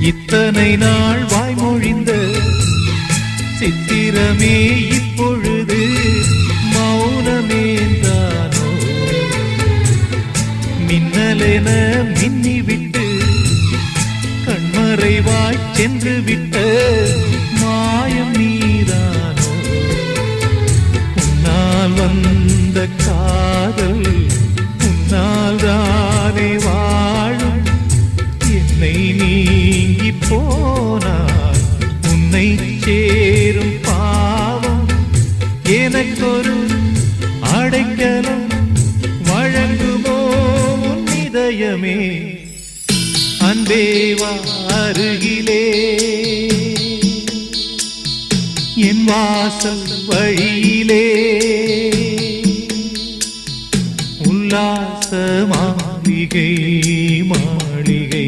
இத்தனை நாள் வாய்மொழிந்த சித்திரமே இப்பொழுது மௌனமேந்தானோ? மின்னலென மின்னிவிட்டு கண்மறைவாய் சென்று விட்ட மாயம் நீதானோ? உன்னால் வந்த காதல் உன்னால் தானே வாழும். என்னை நீங்கி போனார் உன்னை சேரும் பாவம். எனக்கொரு அடைக்கலம் வழங்குமோ உன் இதயமே? அன்பேவா அருகிலே என் வாசல் வழியிலே உல்லாச மாளிகை மாளிகை